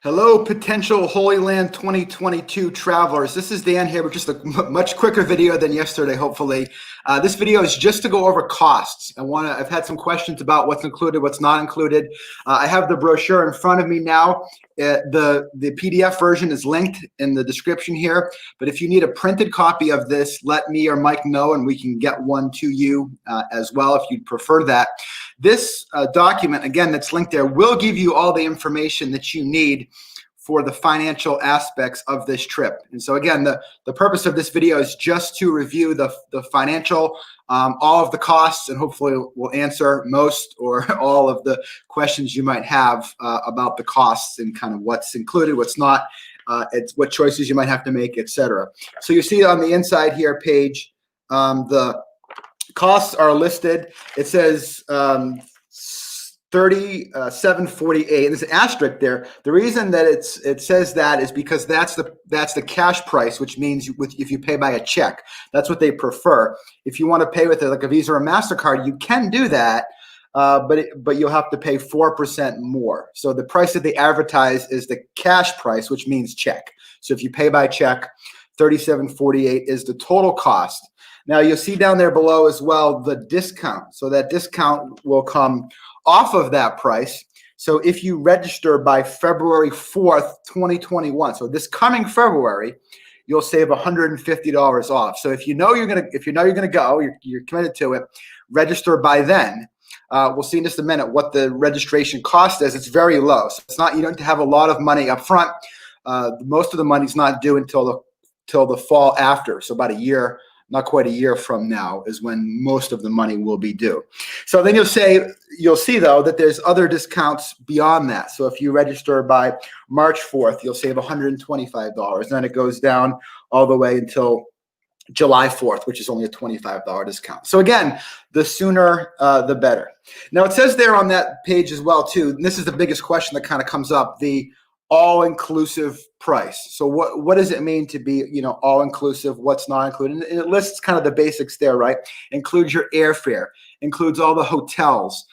Hello, potential Holy Land 2022 travelers. This is Dan here with just a much quicker video than yesterday, hopefully. This video is just to go over costs. I've had some questions about what's included, what's not included. I have the brochure in front of me now. The PDF version is linked in the description here. But if you need a printed copy of this, let me or Mike know and we can get one to you as well if you'd prefer that. This document, again, that's linked there, will give you all the information that you need for the financial aspects of this trip. And so again, the purpose of this video is just to review the financial, all of the costs, and hopefully we'll answer most or all of the questions you might have about the costs and kind of what's included, what's not, it's what choices you might have to make, etc. So you see on the inside here page, the costs are listed. It says 3748. There's an asterisk there. The reason that it says that is because that's the cash price, which means if you pay by a check, that's what they prefer. If you want to pay with like a Visa or MasterCard, you can do that, but you'll have to pay 4% more. So the price that they advertise is the cash price, which means check. So if you pay by check, 3748 is the total cost. Now you'll see down there below as well the discount. So that discount will come off of that price. So if you register by February 4th, 2021, so this coming February, you'll save $150 off. So if you know you're gonna go, you're committed to it, register by then. We'll see in just a minute what the registration cost is. It's very low. So it's not, you don't have a lot of money up front. Most of the money's not due until the fall after. So about a year, not quite a year from now is when most of the money will be due. So then you'll see though that there's other discounts beyond that. So if you register by March 4th, you'll save $125. Then it goes down all the way until July 4th, which is only a $25 discount. So again, the sooner, the better. Now it says there on that page as well too, and this is the biggest question that kind of comes up, the all-inclusive price. So what does it mean to be, all-inclusive? What's not included? And it lists kind of the basics there, right? Includes your airfare, includes all the hotels.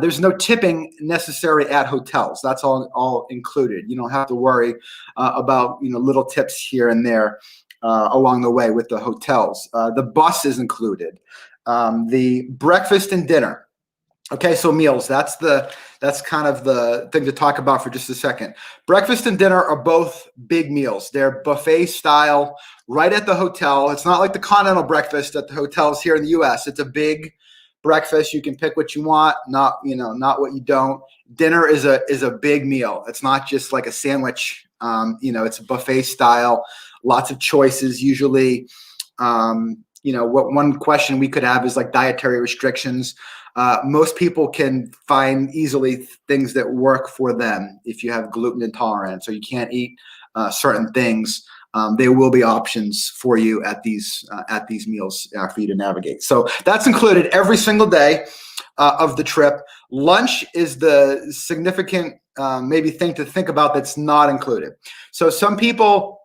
There's no tipping necessary at hotels. That's all included. You don't have to worry about little tips here and there along the way with the hotels. The bus is included. The breakfast and dinner. Okay, so meals, that's kind of the thing to talk about for just a second. Breakfast and dinner are both big meals. They're buffet style right at the hotel. It's not like the continental breakfast at the hotels here in the US. It's a big breakfast. You can pick what you want, not what you don't. Dinner is a big meal. It's not just like a sandwich. It's a buffet style, lots of choices usually. What one question we could have is like dietary restrictions. Most people can find easily things that work for them. If you have gluten intolerance or you can't eat certain things, there will be options for you at these meals for you to navigate. So that's included every single day of the trip. Lunch is the significant maybe thing to think about that's not included. So some people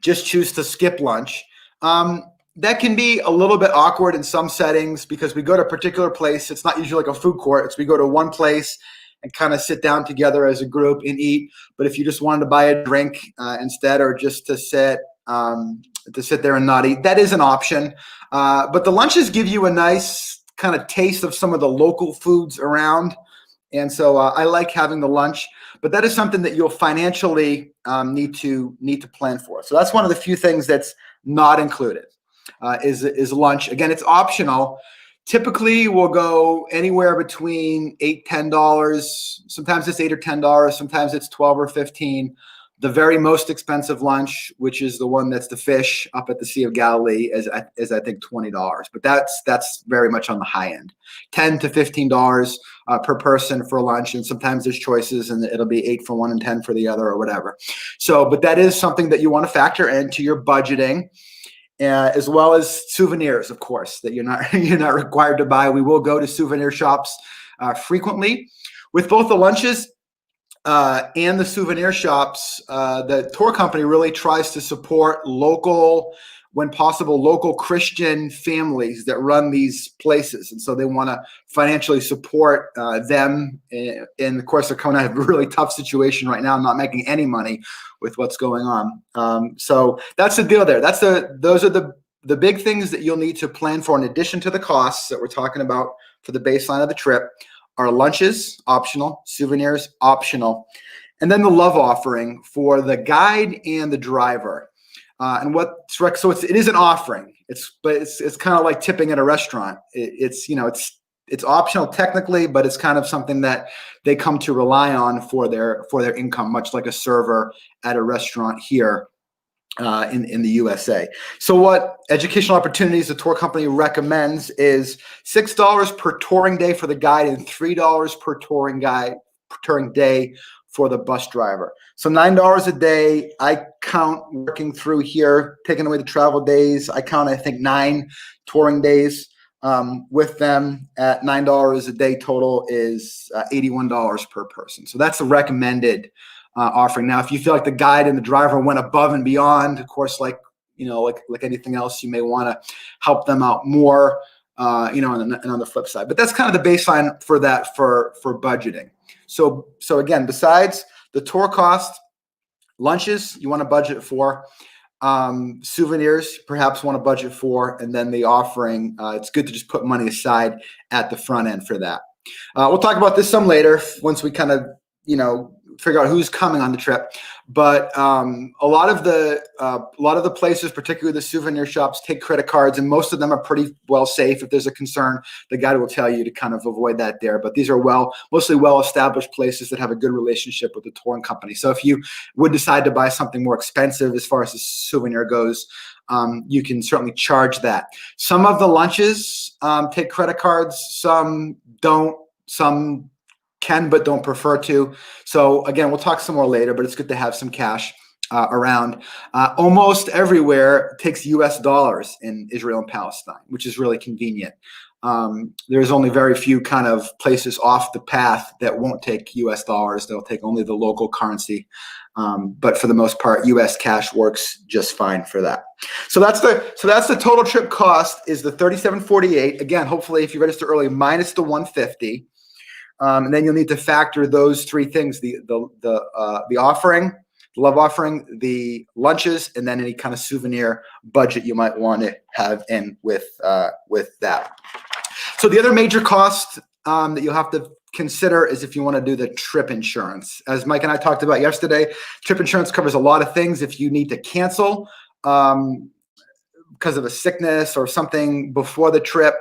just choose to skip lunch. That can be a little bit awkward in some settings because we go to a particular place. It's not usually like a food court. We go to one place and kind of sit down together as a group and eat. But if you just wanted to buy a drink instead, or just to sit there and not eat, that is an option. But the lunches give you a nice kind of taste of some of the local foods around. And so I like having the lunch, but that is something that you'll financially need to plan for. So that's one of the few things that's not included. Is lunch. Again, it's optional. Typically, we'll go anywhere between $8-10. Sometimes it's $8 or $10. Sometimes it's 12 or 15. The very most expensive lunch, which is the one that's the fish up at the Sea of Galilee, is I think $20. But that's very much on the high end. $10 to $15 per person for lunch, and sometimes there's choices, and it'll be 8 for one and 10 for the other, or whatever. So, but that is something that you want to factor into your budgeting. As well as souvenirs, of course, that you're not required to buy. We will go to souvenir shops frequently. With both the lunches and the souvenir shops, the tour company really tries to support local when possible, local Christian families that run these places. And so they want to financially support them. And of course, they're coming out of a really tough situation right now, not making any money with what's going on. So that's the deal there. Those are the big things that you'll need to plan for in addition to the costs that we're talking about for the baseline of the trip. Are lunches optional, souvenirs optional, and then the love offering for the guide and the driver. So it is an offering. It's kind of like tipping at a restaurant. It's optional technically, but it's kind of something that they come to rely on for their income, much like a server at a restaurant here in the USA. So what Educational Opportunities, the tour company, recommends is $6 per touring day for the guide and $3 per touring day for the bus driver. So $9 a day. I count, working through here, taking away the travel days, I count, I think, 9 touring days with them at $9 a day. Total is $81 per person. So that's the recommended offering. Now, if you feel like the guide and the driver went above and beyond, of course, like anything else, you may want to help them out more, and on the flip side. But that's kind of the baseline for that for budgeting. So again, besides the tour cost, lunches you want to budget for, souvenirs perhaps want to budget for, and then the offering. It's good to just put money aside at the front end for that. We'll talk about this some later once we kind of figure out who's coming on the trip. But a lot of the places, particularly the souvenir shops, take credit cards, and most of them are pretty well safe. If there's a concern, the guide will tell you to kind of avoid that there. But these are mostly well-established places that have a good relationship with the touring company. So if you would decide to buy something more expensive as far as the souvenir goes, you can certainly charge that. Some of the lunches take credit cards, some don't, some can but don't prefer to. So again, we'll talk some more later, but it's good to have some cash around. Almost everywhere takes US dollars in Israel and Palestine, which is really convenient. There's only very few kind of places off the path that won't take US dollars. They'll take only the local currency. But for the most part, US cash works just fine for that. So that's the total trip cost is the $37.48. Again, hopefully if you register early, minus the $150. And then you'll need to factor those 3 things: the offering, the love offering, the lunches, and then any kind of souvenir budget you might want to have in with that. So the other major cost that you'll have to consider is if you want to do the trip insurance. As Mike and I talked about yesterday, trip insurance covers a lot of things. If you need to cancel because of a sickness or something before the trip,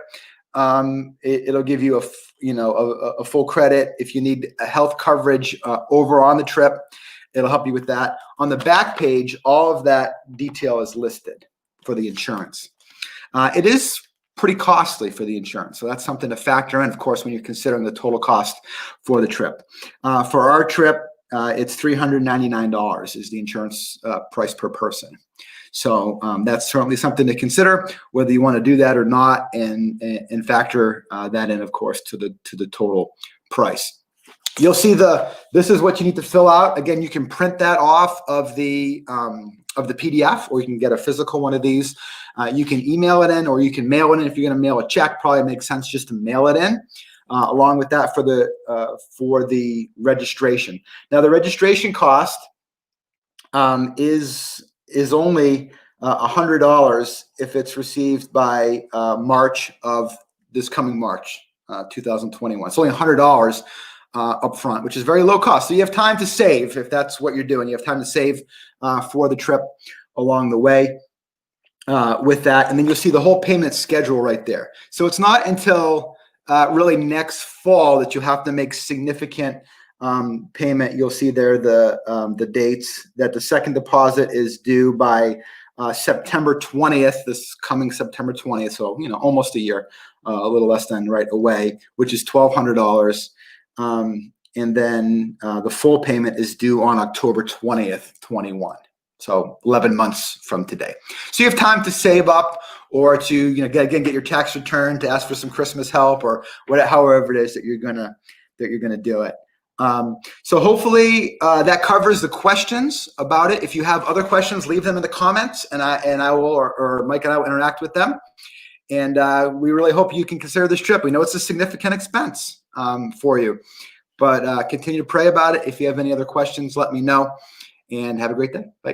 it'll give you a full credit. If you need a health coverage over on the trip, it'll help you with that. On the back page, all of that detail is listed for the insurance. It is pretty costly for the insurance, so that's something to factor in, of course, when you're considering the total cost for the trip. For our trip, it's $399 is the insurance price per person. So that's certainly something to consider, whether you want to do that or not, and factor that in, of course, to the total price. You'll see this is what you need to fill out. Again, you can print that off of the PDF, or you can get a physical one of these. You can email it in, or you can mail it in. If you're going to mail a check, probably makes sense just to mail it in. Along with that for the registration. Now, the registration cost is only $100 if it's received by March of this coming March, 2021. It's only $100 up front, which is very low cost. So you have time to save if that's what you're doing. You have time to save for the trip along the way with that. And then you'll see the whole payment schedule right there. So it's not until really next fall that you have to make significant payment. You'll see there the dates that the second deposit is due by September 20th, this coming September 20th. So, almost a year, a little less than right away, which is $1,200. And then the full payment is due on October 20th, 21. So 11 months from today. So you have time to save up, or to get your tax return, to ask for some Christmas help, or however it is that you're gonna do it. So hopefully that covers the questions about it. If you have other questions, leave them in the comments, and I will, or Mike and I will interact with them. And we really hope you can consider this trip. We know it's a significant expense for you, but continue to pray about it. If you have any other questions, let me know, and have a great day. Bye.